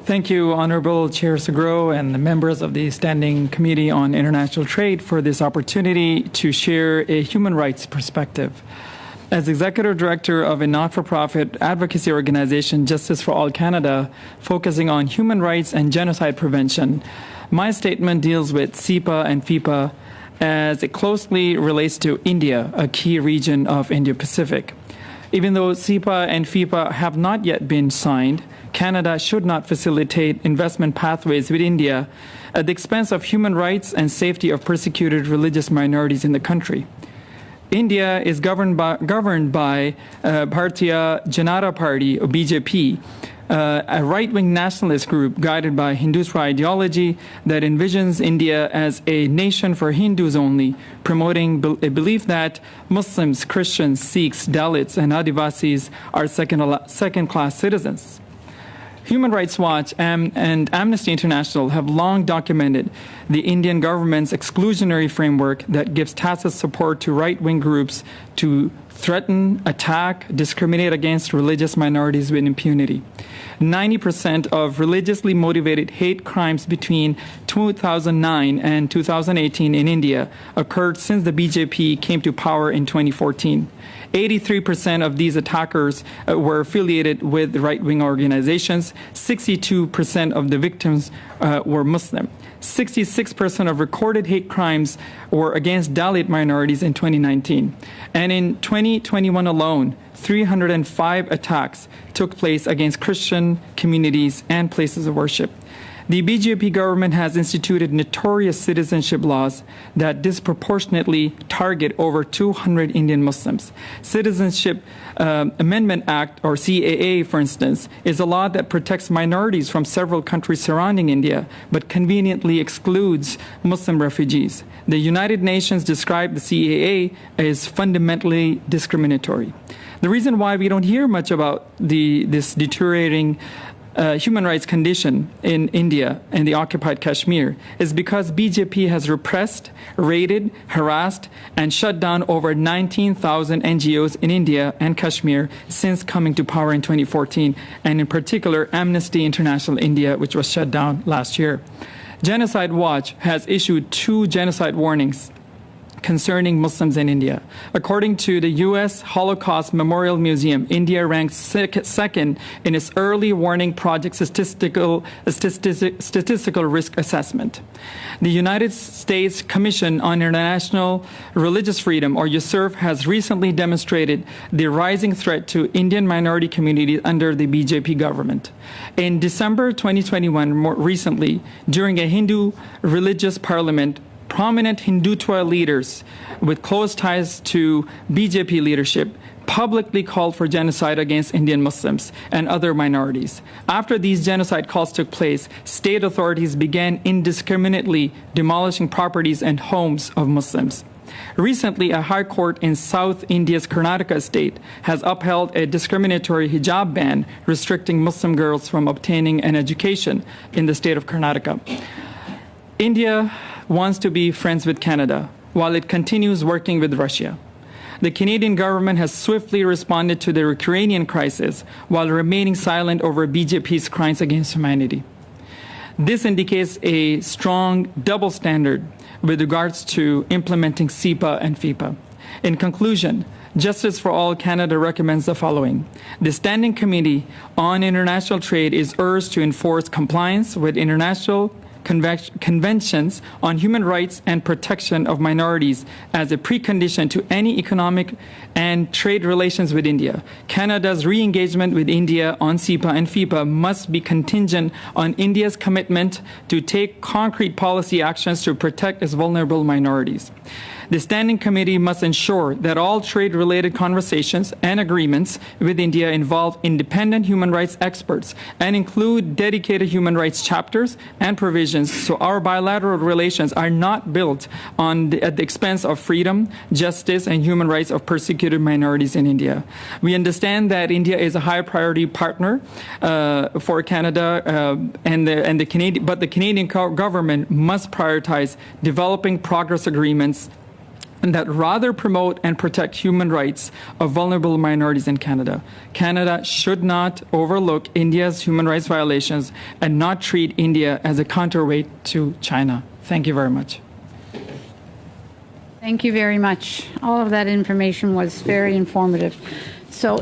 Thank you, Honorable Chair Sagro and the members of the Standing Committee on International Trade for this opportunity to share a human rights perspective. As Executive Director of a not-for-profit advocacy organization, Justice for All Canada, focusing on human rights and genocide prevention, my statement deals with CEPA and FIPA as it closely relates to India, a key region of Indo-Pacific. Even though CEPA and FIPA have not yet been signed, Canada should not facilitate investment pathways with India at the expense of human rights and safety of persecuted religious minorities in the country. India is governed by Bharatiya Janata Party, or BJP, a right-wing nationalist group guided by Hindutva ideology that envisions India as a nation for Hindus only, promoting a belief that Muslims, Christians, Sikhs, Dalits, and Adivasis are second-class citizens. Human Rights Watch and Amnesty International have long documented the Indian government's exclusionary framework that gives tacit support to right-wing groups to threaten, attack, discriminate against religious minorities with impunity. 90% of religiously motivated hate crimes between 2009 and 2018 in India occurred since the BJP came to power in 2014. 83% of these attackers were affiliated with right-wing organizations. 62% of the victims were Muslim. 66% of recorded hate crimes were against Dalit minorities in 2019. And in 2021 alone, 305 attacks took place against Christian communities and places of worship. The BJP government has instituted notorious citizenship laws that disproportionately target over 200 Indian Muslims. Citizenship Amendment Act, or CAA, for instance, is a law that protects minorities from several countries surrounding India, but conveniently excludes Muslim refugees. The United Nations described the CAA as fundamentally discriminatory. The reason why we don't hear much about this deteriorating human rights condition in India and the occupied Kashmir is because BJP has repressed, raided, harassed, and shut down over 19,000 NGOs in India and Kashmir since coming to power in 2014, and in particular Amnesty International India, which was shut down last year. Genocide Watch has issued 2 genocide warnings concerning Muslims in India. According to the U.S. Holocaust Memorial Museum, India ranks second in its early warning project statistical risk assessment. The United States Commission on International Religious Freedom, or USCIRF, has recently demonstrated the rising threat to Indian minority communities under the BJP government. In December 2021, more recently, during a Hindu religious parliament, prominent Hindutva leaders with close ties to BJP leadership publicly called for genocide against Indian Muslims and other minorities. After these genocide calls took place, state authorities began indiscriminately demolishing properties and homes of Muslims. Recently, a high court in South India's Karnataka state has upheld a discriminatory hijab ban restricting Muslim girls from obtaining an education in the state of Karnataka. India wants to be friends with Canada while it continues working with Russia. The Canadian government has swiftly responded to the Ukrainian crisis while remaining silent over BJP's crimes against humanity. This indicates a strong double standard with regards to implementing CEPA and FIPA. In conclusion, Justice for All Canada recommends the following. The Standing Committee on International Trade is urged to enforce compliance with international conventions on human rights and protection of minorities as a precondition to any economic and trade relations with India. Canada's re-engagement with India on CEPA and FIPA must be contingent on India's commitment to take concrete policy actions to protect its vulnerable minorities. The Standing Committee must ensure that all trade-related conversations and agreements with India involve independent human rights experts and include dedicated human rights chapters and provisions so our bilateral relations are not built at the expense of freedom, justice, and human rights of persecuted minorities in India. We understand that India is a high priority partner for Canada but the Canadian government must prioritize developing progress agreements and that rather promote and protect human rights of vulnerable minorities in Canada. Canada should not overlook India's human rights violations and not treat India as a counterweight to China. Thank you very much. Thank you very much. All of that information was very informative. So